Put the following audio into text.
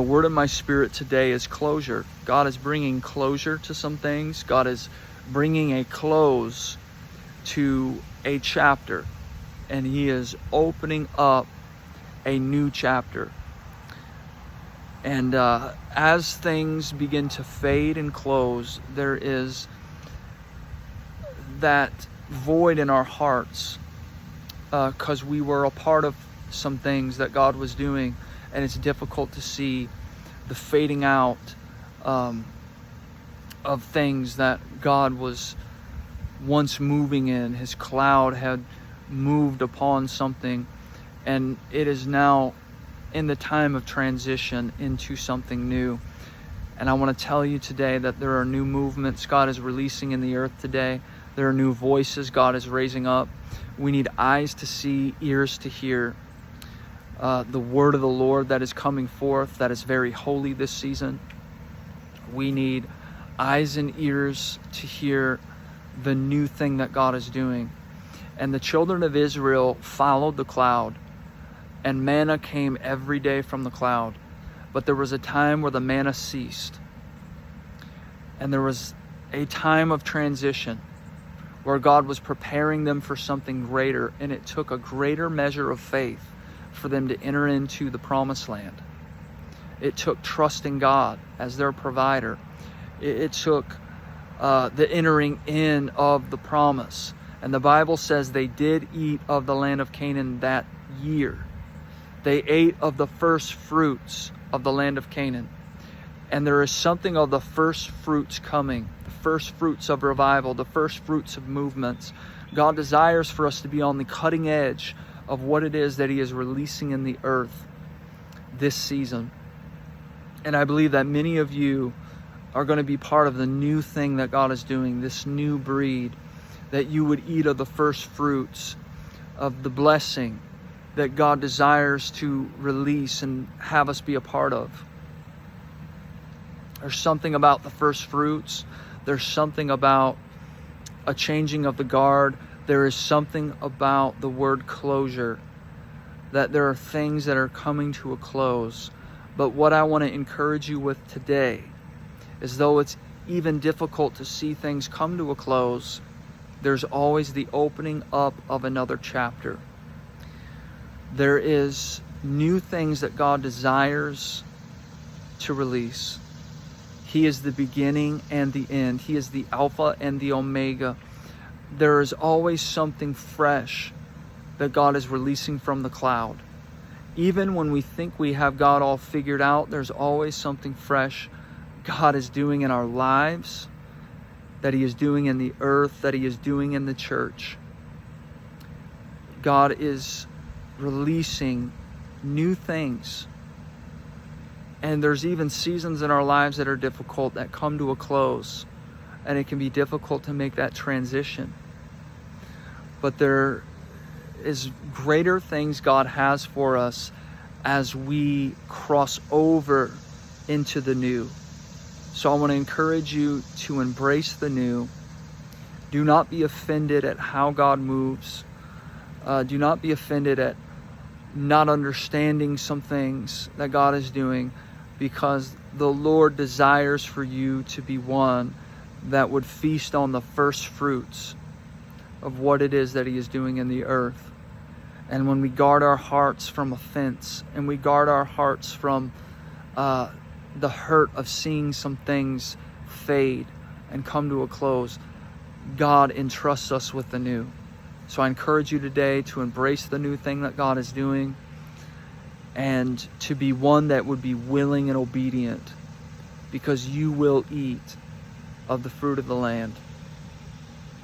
The word of my spirit today is closure. God is bringing closure to some things. God is bringing a close to a chapter, and He is opening up a new chapter. And as things begin to fade and close, there is that void in our hearts because we were a part of some things that God was doing, and it's difficult to see the fading out of things that God was once moving in. His cloud had moved upon something, and it is now in the time of transition into something new. And I want to tell you today that there are new movements God is releasing in the earth today. There are new voices God is raising up. We need eyes to see, ears to hear the word of the Lord that is coming forth, that is very holy this season. We need eyes and ears to hear the new thing that God is doing. And the children of Israel followed the cloud, and manna came every day from the cloud. But there was a time where the manna ceased, and there was a time of transition where God was preparing them for something greater, and it took a greater measure of faith for them to enter into the promised land. It took trusting God as their provider. It took the entering in of the promise. And the Bible says they did eat of the land of Canaan that year. They ate of the first fruits of the land of Canaan. And there is something of the first fruits coming, the first fruits of revival, the first fruits of movements. God desires for us to be on the cutting edge of what it is that He is releasing in the earth this season. And I believe that many of you are going to be part of the new thing that God is doing, this new breed, that you would eat of the first fruits of the blessing that God desires to release and have us be a part of. There's something about the first fruits. There's something about a changing of the guard. There is something about the word closure, that there are things that are coming to a close. But what I want to encourage you with today is, though it's even difficult to see things come to a close, there's always the opening up of another chapter. There is new things that God desires to release. He is the beginning and the end. He is the Alpha and the Omega. There is always something fresh that God is releasing from the cloud. Even when we think we have God all figured out, there's always something fresh God is doing in our lives, that He is doing in the earth, that He is doing in the church. God is releasing new things. And there's even seasons in our lives that are difficult, that come to a close. And it can be difficult to make that transition. But there is greater things God has for us as we cross over into the new. So I want to encourage you to embrace the new. Do not be offended at how God moves. Do not be offended at not understanding some things that God is doing, because the Lord desires for you to be one that would feast on the first fruits of what it is that He is doing in the earth. And when we guard our hearts from offense, and we guard our hearts from the hurt of seeing some things fade and come to a close, God entrusts us with the new. So I encourage you today to embrace the new thing that God is doing, and to be one that would be willing and obedient, because you will eat of the fruit of the land.